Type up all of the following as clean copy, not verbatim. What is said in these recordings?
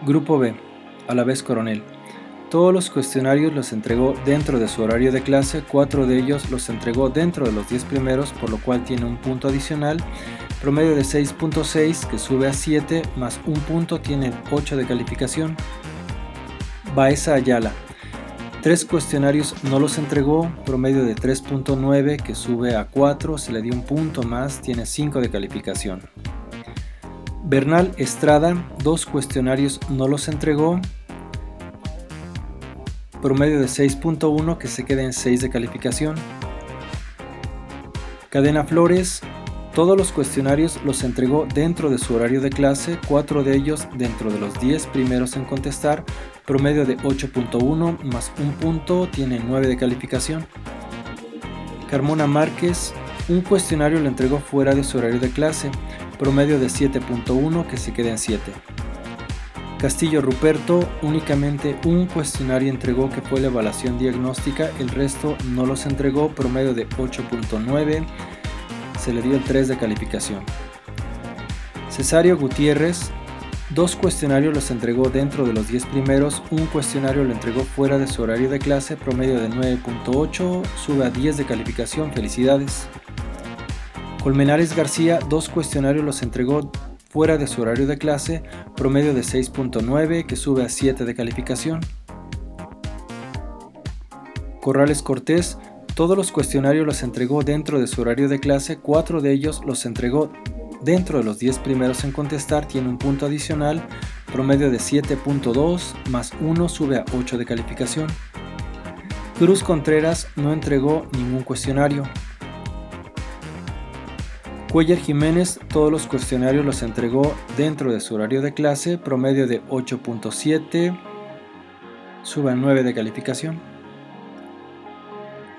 Grupo B, Alavés Coronel. Todos los cuestionarios los entregó dentro de su horario de clase, 4 de ellos los entregó dentro de los 10 primeros, por lo cual tiene un punto adicional, promedio de 6.6 que sube a 7, más un punto, tiene 8 de calificación. Baeza Ayala. 3 cuestionarios no los entregó, promedio de 3.9 que sube a 4, se le dio un punto más, tiene 5 de calificación. Bernal Estrada, 2 cuestionarios no los entregó, promedio de 6.1 que se queda en 6 de calificación. Cadena Flores, todos los cuestionarios los entregó dentro de su horario de clase, 4 de ellos dentro de los 10 primeros en contestar, promedio de 8.1 más un punto, tiene 9 de calificación. Carmona Márquez, un cuestionario lo entregó fuera de su horario de clase, promedio de 7.1 que se queda en 7. Castillo Ruperto, únicamente un cuestionario entregó que fue la evaluación diagnóstica, el resto no los entregó, promedio de 8.9, se le dio el 3 de calificación. Cesario Gutiérrez, 2 cuestionarios los entregó dentro de los 10 primeros, un cuestionario lo entregó fuera de su horario de clase, promedio de 9.8, sube a 10 de calificación, felicidades. Colmenares García, 2 cuestionarios los entregó fuera de su horario de clase, promedio de 6.9 que sube a 7 de calificación. Corrales Cortés, todos los cuestionarios los entregó dentro de su horario de clase, 4 de ellos los entregó dentro de los 10 primeros en contestar, tiene un punto adicional, promedio de 7.2 más 1 sube a 8 de calificación. Cruz Contreras no entregó ningún cuestionario. Cuellar Jiménez, todos los cuestionarios los entregó dentro de su horario de clase, promedio de 8.7, sube a 9 de calificación.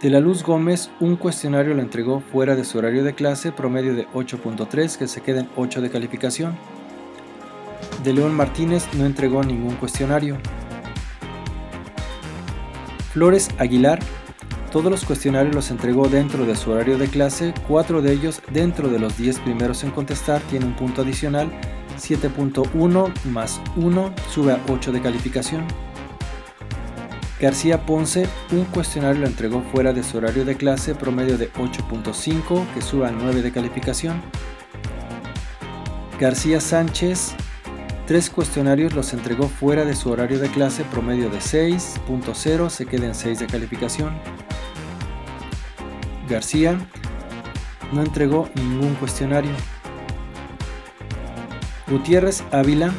De la Luz Gómez, un cuestionario lo entregó fuera de su horario de clase, promedio de 8.3, que se queda en 8 de calificación. De León Martínez no entregó ningún cuestionario. Flores Aguilar, todos los cuestionarios los entregó dentro de su horario de clase, 4 de ellos dentro de los 10 primeros en contestar, tiene un punto adicional, 7.1 más 1 sube a 8 de calificación. García Ponce, un cuestionario lo entregó fuera de su horario de clase, promedio de 8.5 que sube a 9 de calificación. García Sánchez, 3 cuestionarios los entregó fuera de su horario de clase, promedio de 6.0, se queda en 6 de calificación. García no entregó ningún cuestionario. Gutiérrez Ávila,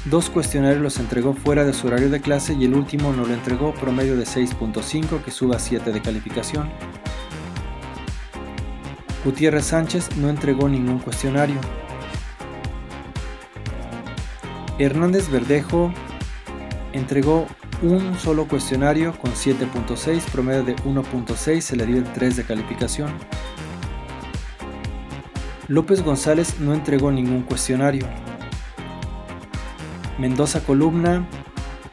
2 cuestionarios los entregó fuera de su horario de clase y el último no lo entregó, promedio de 6.5 que sube a 7 de calificación. Gutiérrez Sánchez no entregó ningún cuestionario. Hernández Verdejo entregó un solo cuestionario con 7.6, promedio de 1.6, se le dio el 3 de calificación. López González no entregó ningún cuestionario. Mendoza Columna,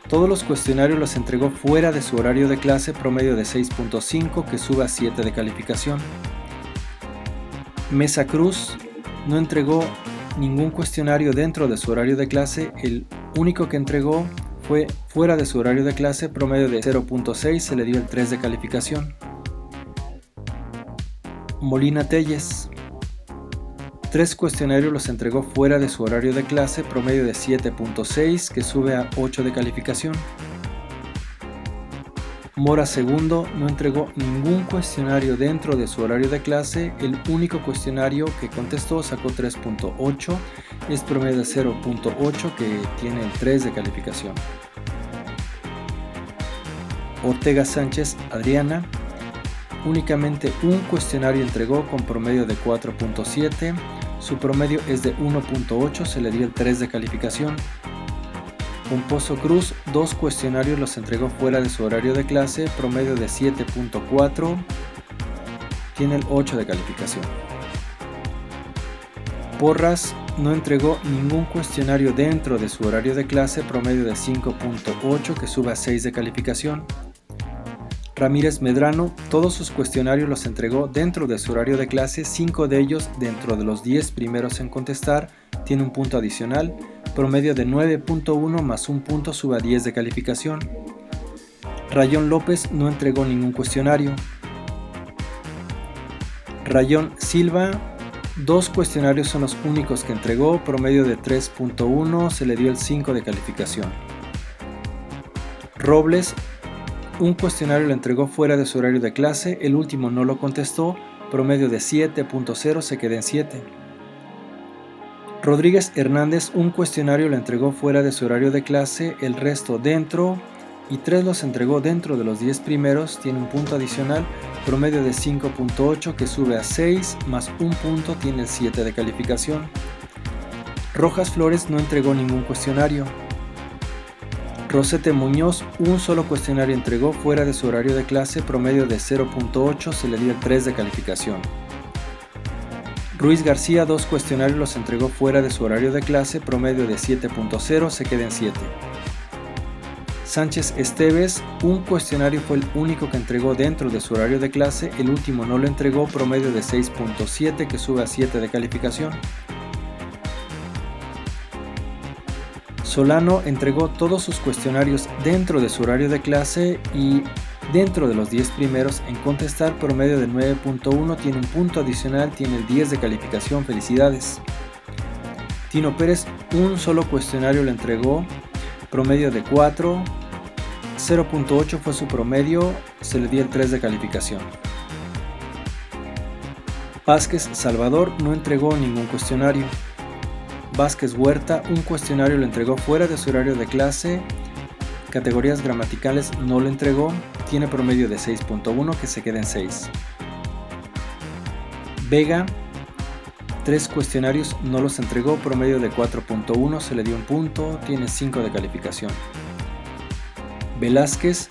todos los cuestionarios los entregó fuera de su horario de clase, promedio de 6.5 que sube a 7 de calificación. Mesa Cruz no entregó ningún cuestionario dentro de su horario de clase, el único que entregó fue fuera de su horario de clase, promedio de 0.6, se le dio el 3 de calificación. Molina Telles, 3 cuestionarios los entregó fuera de su horario de clase, promedio de 7.6 que sube a 8 de calificación. Mora Segundo no entregó ningún cuestionario dentro de su horario de clase, el único cuestionario que contestó sacó 3.8, es promedio de 0.8 que tiene el 3 de calificación. Ortega Sánchez Adriana, únicamente un cuestionario entregó con promedio de 4.7, su promedio es de 1.8, se le dio el 3 de calificación. Pomposo Cruz, 2 cuestionarios los entregó fuera de su horario de clase, promedio de 7.4, tiene el 8 de calificación. Porras no entregó ningún cuestionario dentro de su horario de clase, promedio de 5.8 que sube a 6 de calificación. Ramírez Medrano, todos sus cuestionarios los entregó dentro de su horario de clase, 5 de ellos dentro de los 10 primeros en contestar, tiene un punto adicional, promedio de 9.1 más un punto, sube a 10 de calificación. Rayón López no entregó ningún cuestionario. Rayón Silva, 2 cuestionarios son los únicos que entregó, promedio de 3.1, se le dio el 5 de calificación. Robles, un cuestionario lo entregó fuera de su horario de clase, el último no lo contestó, promedio de 7.0, se queda en 7. Rodríguez Hernández, un cuestionario lo entregó fuera de su horario de clase, el resto dentro, y 3 los entregó dentro de los 10 primeros, tiene un punto adicional, promedio de 5.8 que sube a 6, más un punto, tiene el 7 de calificación. Rojas Flores no entregó ningún cuestionario. Rosete Muñoz, un solo cuestionario entregó fuera de su horario de clase, promedio de 0.8, se le dio el 3 de calificación. Ruiz García, 2 cuestionarios los entregó fuera de su horario de clase, promedio de 7.0, se queda en 7. Sánchez Esteves, un cuestionario fue el único que entregó dentro de su horario de clase, el último no lo entregó, promedio de 6.7 que sube a 7 de calificación. Solano entregó todos sus cuestionarios dentro de su horario de clase y dentro de los 10 primeros en contestar, promedio de 9.1, tiene un punto adicional, tiene el 10 de calificación, felicidades. Tino Pérez, un solo cuestionario lo entregó, promedio de 4, 0.8 fue su promedio, se le dio el 3 de calificación. Vázquez Salvador no entregó ningún cuestionario. Vázquez Huerta, un cuestionario lo entregó fuera de su horario de clase, categorías gramaticales no lo entregó, tiene promedio de 6.1 que se queda en 6. Vega, 3 cuestionarios no los entregó, promedio de 4.1, se le dio un punto, tiene 5 de calificación. Velázquez,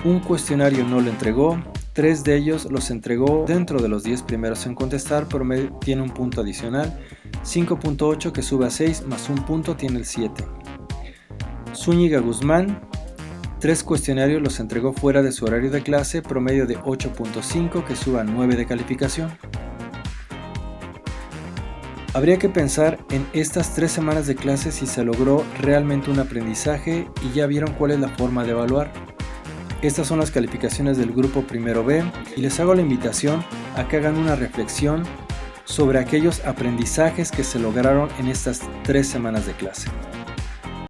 un cuestionario no lo entregó, 3 de ellos los entregó dentro de los 10 primeros en contestar, promedio tiene un punto adicional, 5.8 que sube a 6 más un punto, tiene el 7. Zúñiga Guzmán, 3 cuestionarios los entregó fuera de su horario de clase, promedio de 8.5 que sube a 9 de calificación. Habría que pensar en estas 3 semanas de clase si se logró realmente un aprendizaje y ya vieron cuál es la forma de evaluar. Estas son las calificaciones del grupo primero B y les hago la invitación a que hagan una reflexión sobre aquellos aprendizajes que se lograron en estas 3 semanas de clase.